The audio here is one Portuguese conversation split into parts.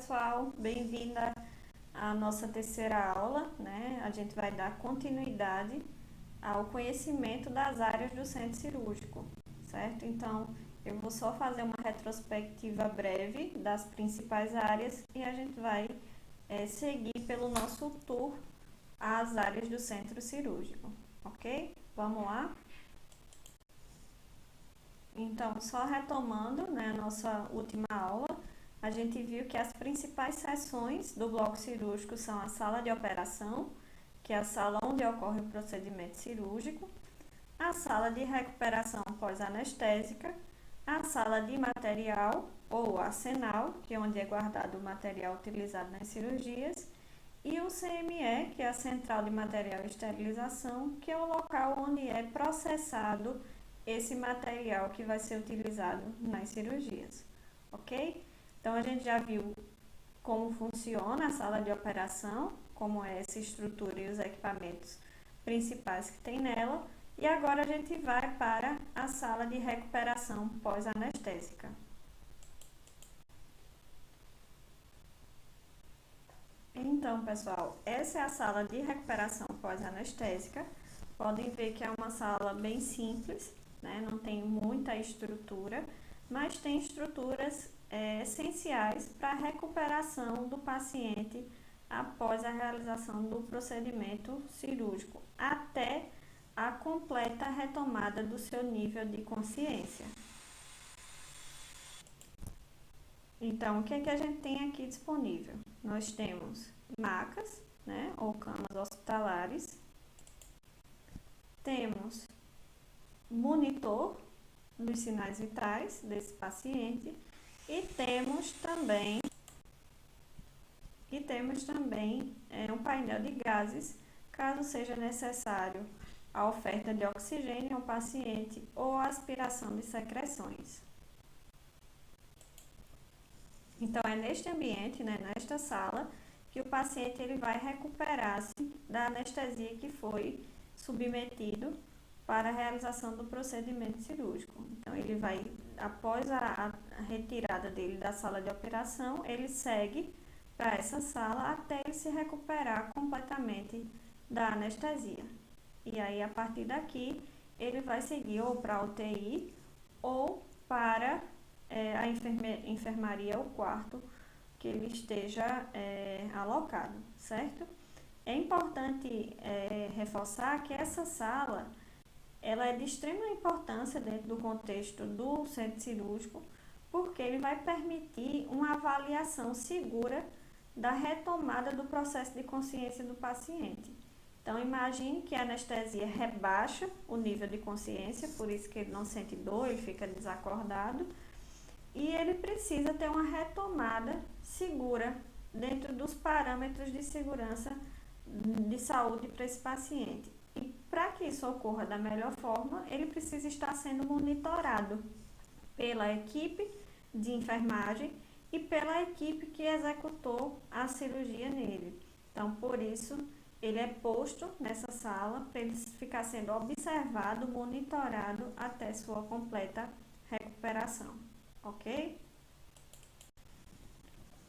pessoal, bem-vinda à nossa terceira aula, né? A gente vai dar continuidade ao conhecimento das áreas do centro cirúrgico, certo? Então, eu vou só fazer uma retrospectiva breve das principais áreas e a gente vai seguir pelo nosso tour às áreas do centro cirúrgico, ok? Vamos lá? Então, só retomando, né, a nossa última aula, a gente viu que as principais seções do bloco cirúrgico são a sala de operação, que é a sala onde ocorre o procedimento cirúrgico, a sala de recuperação pós-anestésica, a sala de material ou arsenal, que é onde é guardado o material utilizado nas cirurgias, e o CME, que é a central de material e esterilização, que é o local onde é processado esse material que vai ser utilizado nas cirurgias, ok? Então, a gente já viu como funciona a sala de operação, como é essa estrutura e os equipamentos principais que tem nela, e agora a gente vai para a sala de recuperação pós-anestésica. Então, pessoal, essa é a sala de recuperação pós-anestésica. Podem ver que é uma sala bem simples, né? Não tem muita estrutura, mas tem estruturas essenciais para a recuperação do paciente após a realização do procedimento cirúrgico, até a completa retomada do seu nível de consciência. Então, o que é que a gente tem aqui disponível? Nós temos macas, né, ou camas hospitalares, temos monitor dos sinais vitais desse paciente e temos também um painel de gases, caso seja necessário a oferta de oxigênio ao paciente ou a aspiração de secreções. Então, é neste ambiente, né, nesta sala, que o paciente ele vai recuperar-se da anestesia que foi submetido para a realização do procedimento cirúrgico. Então, ele vai, após a retirada dele da sala de operação, ele segue para essa sala até ele se recuperar completamente da anestesia. E aí, a partir daqui, ele vai seguir ou para a UTI ou para a enfermaria ou quarto que ele esteja alocado, certo? É importante reforçar que essa sala ela é de extrema importância dentro do contexto do centro cirúrgico, porque ele vai permitir uma avaliação segura da retomada do processo de consciência do paciente. Então, imagine que a anestesia rebaixa o nível de consciência, por isso que ele não sente dor, ele fica desacordado, e ele precisa ter uma retomada segura dentro dos parâmetros de segurança de saúde para esse paciente. E para que isso ocorra da melhor forma, ele precisa estar sendo monitorado pela equipe de enfermagem e pela equipe que executou a cirurgia nele. Então, por isso, ele é posto nessa sala para ele ficar sendo observado, monitorado até sua completa recuperação, ok?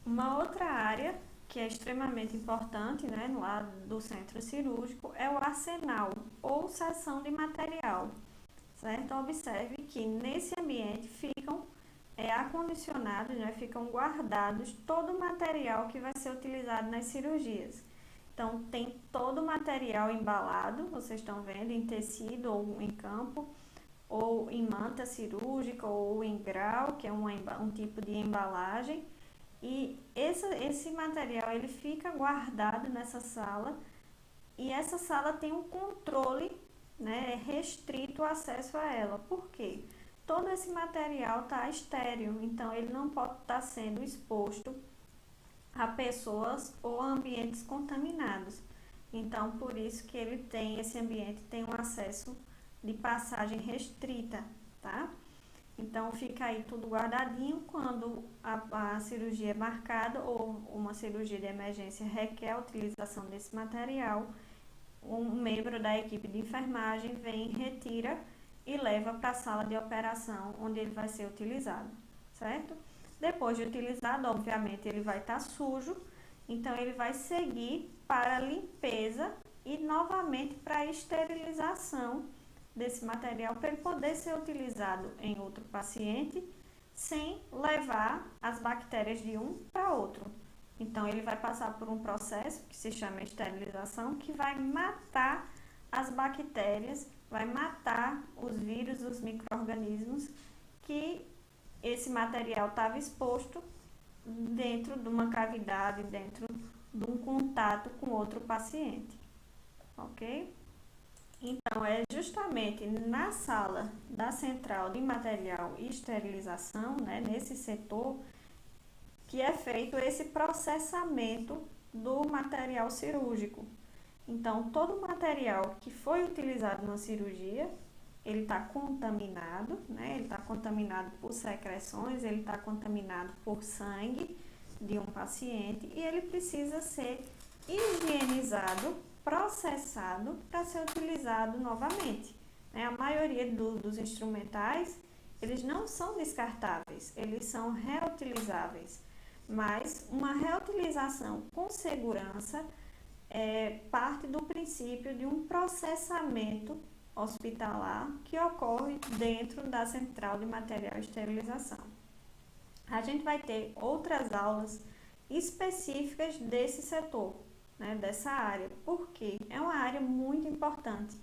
Uma outra área que é extremamente importante, né, no lado do centro cirúrgico, é o arsenal ou seção de material, certo? Observe que nesse ambiente ficam acondicionados, né, ficam guardados todo o material que vai ser utilizado nas cirurgias. Então, tem todo o material embalado, vocês estão vendo, em tecido ou em campo, ou em manta cirúrgica, ou em grau, que é um tipo de embalagem. E esse material ele fica guardado nessa sala, e essa sala tem um controle, né, restrito o acesso a ela. Por quê? Todo esse material está estéril, então ele não pode estar sendo exposto a pessoas ou a ambientes contaminados. Então, por isso que esse ambiente tem um acesso de passagem restrita, tá? Então, fica aí tudo guardadinho. Quando a cirurgia é marcada ou uma cirurgia de emergência requer a utilização desse material, um membro da equipe de enfermagem vem, retira e leva para a sala de operação, onde ele vai ser utilizado, certo? Depois de utilizado, obviamente, ele vai estar sujo, então ele vai seguir para a limpeza e novamente para a esterilização desse material para ele poder ser utilizado em outro paciente sem levar as bactérias de um para outro. Então ele vai passar por um processo que se chama esterilização, que vai matar as bactérias, vai matar os vírus, os micro-organismos que esse material estava exposto dentro de uma cavidade, dentro de um contato com outro paciente, ok? Então, é justamente na sala da central de material e esterilização, né, nesse setor, que é feito esse processamento do material cirúrgico. Então, todo material que foi utilizado na cirurgia, ele está contaminado, né? Ele está contaminado por secreções, ele está contaminado por sangue de um paciente e ele precisa ser higienizado, processado para ser utilizado novamente. A maioria dos instrumentais, eles não são descartáveis, eles são reutilizáveis, mas uma reutilização com segurança parte do princípio de um processamento hospitalar que ocorre dentro da central de material e esterilização. A gente vai ter outras aulas específicas desse setor, né, dessa área, porque é uma área muito importante.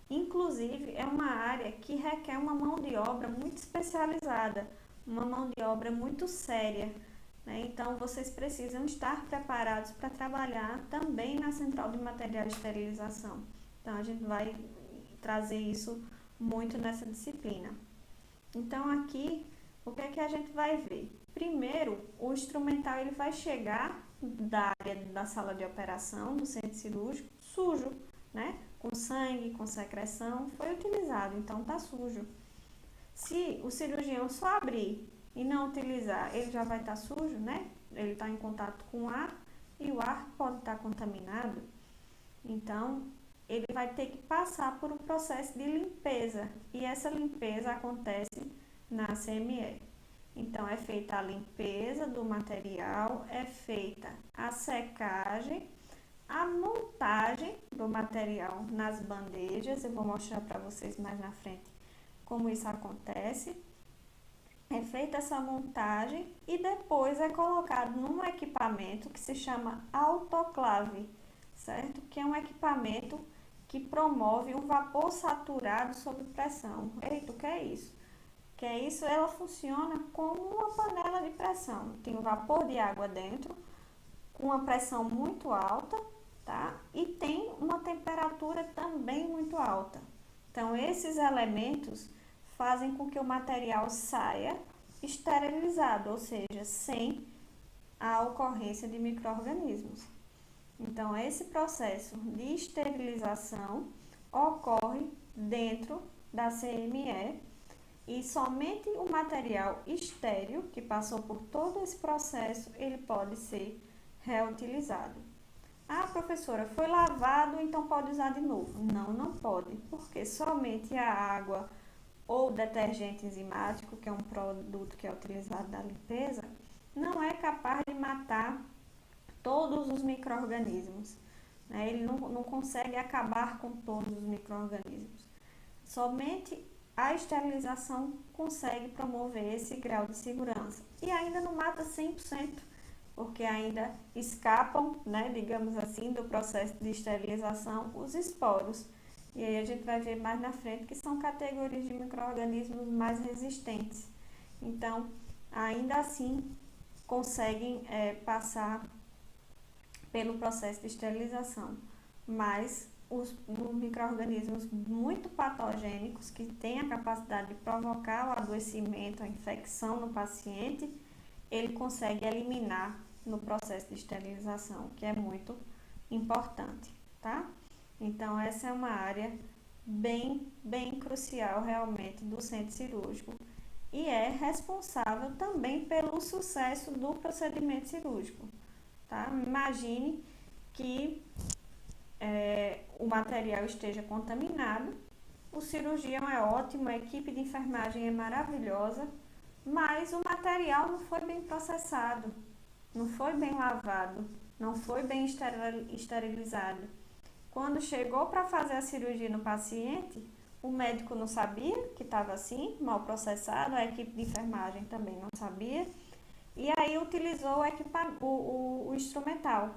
Inclusive, é uma área que requer uma mão de obra muito especializada, uma mão de obra muito séria, né? Então, vocês precisam estar preparados para trabalhar também na central de material e esterilização. Então, a gente vai trazer isso muito nessa disciplina. Então, aqui, o que é que a gente vai ver? Primeiro, o instrumental ele vai chegar da área da sala de operação, do centro cirúrgico, sujo, né? Com sangue, com secreção, foi utilizado, então tá sujo. Se o cirurgião só abrir e não utilizar, ele já vai estar sujo, né? Ele está em contato com o ar e o ar pode estar contaminado. Então, ele vai ter que passar por um processo de limpeza e essa limpeza acontece na CME. Então, é feita a limpeza do material, é feita a secagem, a montagem do material nas bandejas. Eu vou mostrar para vocês mais na frente como isso acontece. É feita essa montagem e depois é colocado num equipamento que se chama autoclave, certo? Que é um equipamento que promove um vapor saturado sob pressão. Eita, o que é isso? Que é isso? Ela funciona como uma panela de pressão. Tem um vapor de água dentro, com uma pressão muito alta, tá? E tem uma temperatura também muito alta. Então, esses elementos fazem com que o material saia esterilizado, ou seja, sem a ocorrência de micro-organismos. Então, esse processo de esterilização ocorre dentro da CME e somente o material estéril, que passou por todo esse processo, ele pode ser reutilizado. Ah, professora, foi lavado, então pode usar de novo? Não, não pode, porque somente a água ou detergente enzimático, que é um produto que é utilizado na limpeza, não é capaz de matar todos os micro-organismos, né? Ele não consegue acabar com todos os micro-organismos. Somente a esterilização consegue promover esse grau de segurança. E ainda não mata 100%, porque ainda escapam, né, digamos assim, do processo de esterilização os esporos. E aí a gente vai ver mais na frente que são categorias de micro-organismos mais resistentes. Então, ainda assim, conseguem passar pelo processo de esterilização. Mas os micro-organismos muito patogênicos, que têm a capacidade de provocar o adoecimento, a infecção no paciente, ele consegue eliminar no processo de esterilização, que é muito importante, tá? Então, essa é uma área bem crucial realmente do centro cirúrgico e é responsável também pelo sucesso do procedimento cirúrgico, tá? Imagine que o material esteja contaminado, o cirurgião é ótimo, a equipe de enfermagem é maravilhosa, mas o material não foi bem processado, não foi bem lavado, não foi bem esterilizado. Quando chegou para fazer a cirurgia no paciente, o médico não sabia que estava assim, mal processado, a equipe de enfermagem também não sabia, e aí utilizou o instrumental.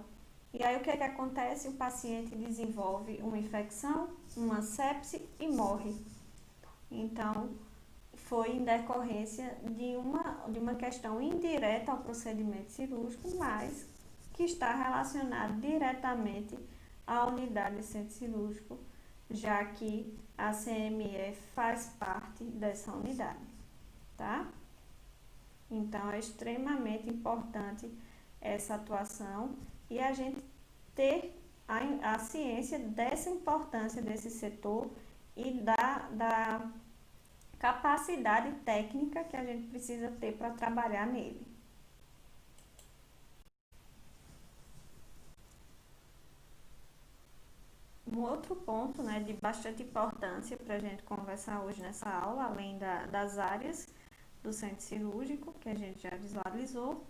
E aí o que é que acontece? O paciente desenvolve uma infecção, uma sepse e morre. Então, foi em decorrência de uma questão indireta ao procedimento cirúrgico, mas que está relacionado diretamente à unidade de centro cirúrgico, já que a CME faz parte dessa unidade, tá? Então, é extremamente importante essa atuação e a gente ter a ciência dessa importância desse setor e da capacidade técnica que a gente precisa ter para trabalhar nele. Um outro ponto, né, de bastante importância para a gente conversar hoje nessa aula, além das áreas do centro cirúrgico, que a gente já visualizou,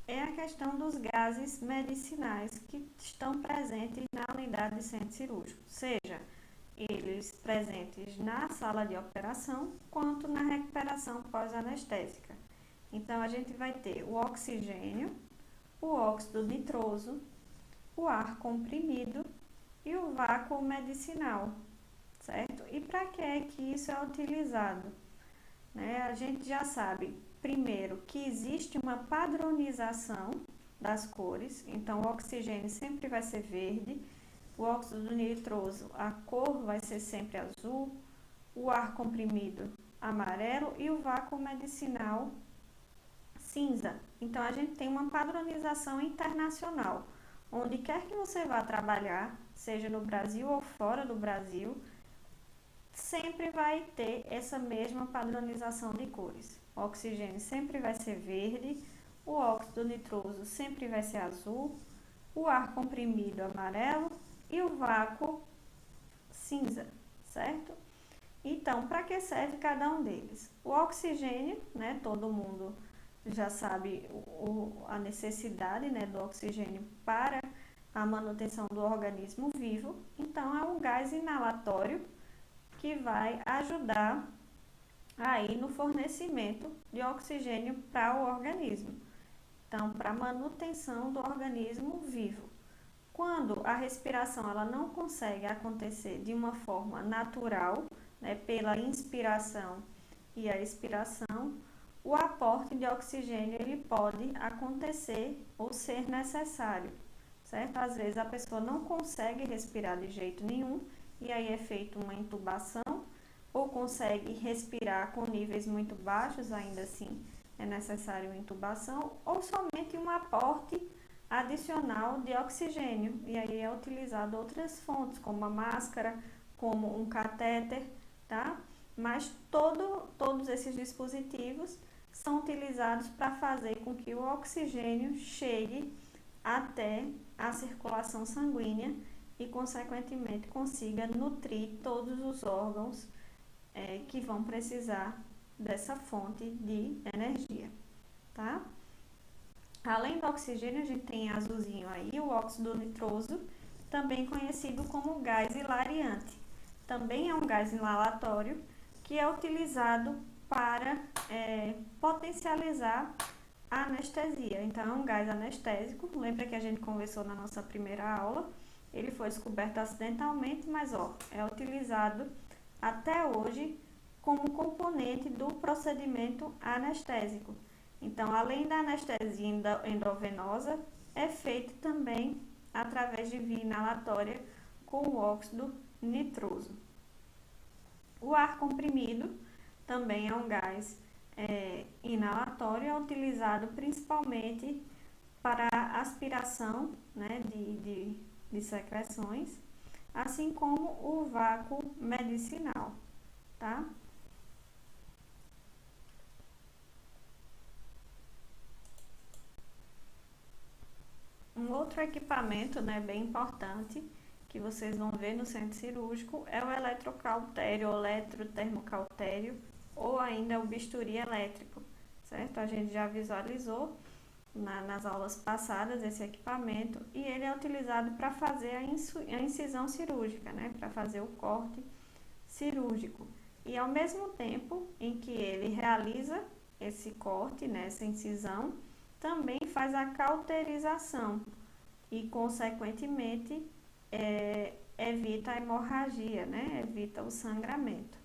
é a questão dos gases medicinais que estão presentes na unidade de centro cirúrgico, seja eles presentes na sala de operação, quanto na recuperação pós-anestésica. Então, a gente vai ter o oxigênio, o óxido nitroso, o ar comprimido e o vácuo medicinal, certo? E para que é que isso é utilizado? Né? A gente já sabe, primeiro, que existe uma padronização das cores, então o oxigênio sempre vai ser verde, o óxido nitroso, a cor vai ser sempre azul, o ar comprimido amarelo e o vácuo medicinal cinza. Então, a gente tem uma padronização internacional. Onde quer que você vá trabalhar, seja no Brasil ou fora do Brasil, sempre vai ter essa mesma padronização de cores. O oxigênio sempre vai ser verde, o óxido nitroso sempre vai ser azul, o ar comprimido amarelo e o vácuo cinza, certo? Então, para que serve cada um deles? O oxigênio, né, todo mundo já sabe a necessidade, né, do oxigênio para a manutenção do organismo vivo. Então, é um gás inalatório que vai ajudar aí no fornecimento de oxigênio para o organismo. Então, para a manutenção do organismo vivo. Quando a respiração ela não consegue acontecer de uma forma natural, né, pela inspiração e a expiração, o aporte de oxigênio ele pode acontecer ou ser necessário, certo? Às vezes a pessoa não consegue respirar de jeito nenhum e aí é feita uma intubação, ou consegue respirar com níveis muito baixos, ainda assim é necessário uma intubação, ou somente um aporte adicional de oxigênio, e aí é utilizado outras fontes, como a máscara, como um catéter, tá? Mas todos esses dispositivos são utilizados para fazer com que o oxigênio chegue até a circulação sanguínea e, consequentemente, consiga nutrir todos os órgãos que vão precisar dessa fonte de energia, tá? Além do oxigênio, a gente tem azulzinho aí o óxido nitroso, também conhecido como gás hilariante. Também é um gás inalatório que é utilizado para potencializar a anestesia. Então, é um gás anestésico. Lembra que a gente conversou na nossa primeira aula? Ele foi descoberto acidentalmente, mas é utilizado até hoje como componente do procedimento anestésico. Então, além da anestesia endovenosa, é feito também através de via inalatória com o óxido nitroso. O ar comprimido também é um gás inalatório, é utilizado principalmente para aspiração, né, de secreções, assim como o vácuo medicinal, tá? Um outro equipamento, né, bem importante que vocês vão ver no centro cirúrgico é o eletrocautério, o eletrotermocautério ou ainda o bisturi elétrico, certo? A gente já visualizou nas aulas passadas esse equipamento e ele é utilizado para fazer a incisão cirúrgica, né? Para fazer o corte cirúrgico. E ao mesmo tempo em que ele realiza esse corte, né, essa incisão, também faz a cauterização e, consequentemente, evita a hemorragia, né, evita o sangramento.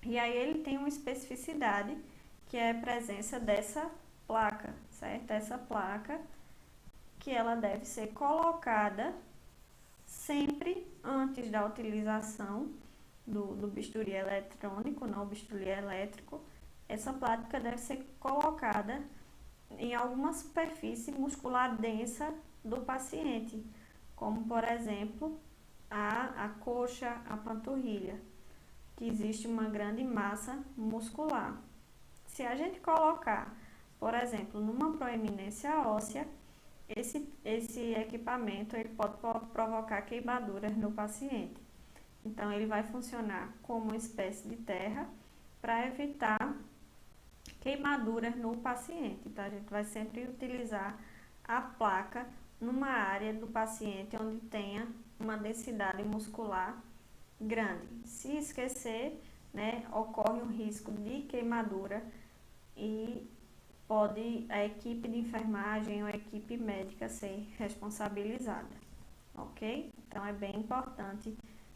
E aí ele tem uma especificidade, que é a presença dessa placa, certo? Essa placa que ela deve ser colocada sempre antes da utilização do bisturi eletrônico, não o bisturi elétrico. Essa placa deve ser colocada em alguma superfície muscular densa do paciente, como por exemplo a coxa, a panturrilha, que existe uma grande massa muscular. Se a gente colocar, por exemplo, numa proeminência óssea, esse equipamento ele pode provocar queimaduras no paciente. Então, ele vai funcionar como uma espécie de terra para evitar queimaduras no paciente. Então, a gente vai sempre utilizar a placa numa área do paciente onde tenha uma densidade muscular grande. Se esquecer, né, ocorre um risco de queimadura e pode a equipe de enfermagem ou a equipe médica ser responsabilizada, ok? Então, é bem importante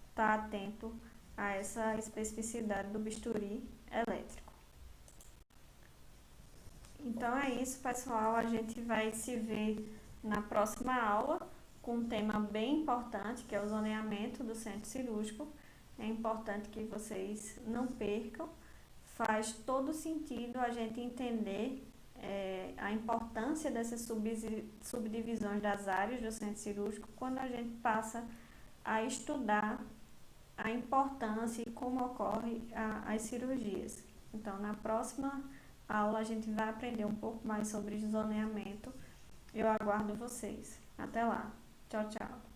estar atento a essa especificidade do bisturi elétrico. Então, é isso, pessoal. A gente vai se ver na próxima aula com um tema bem importante, que é o zoneamento do centro cirúrgico. É importante que vocês não percam. Faz todo sentido a gente entender a importância dessas subdivisões das áreas do centro cirúrgico quando a gente passa a estudar a importância e como ocorre as cirurgias. Então, na próxima aula a gente vai aprender um pouco mais sobre zoneamento. Eu aguardo vocês. Até lá. Tchau, tchau.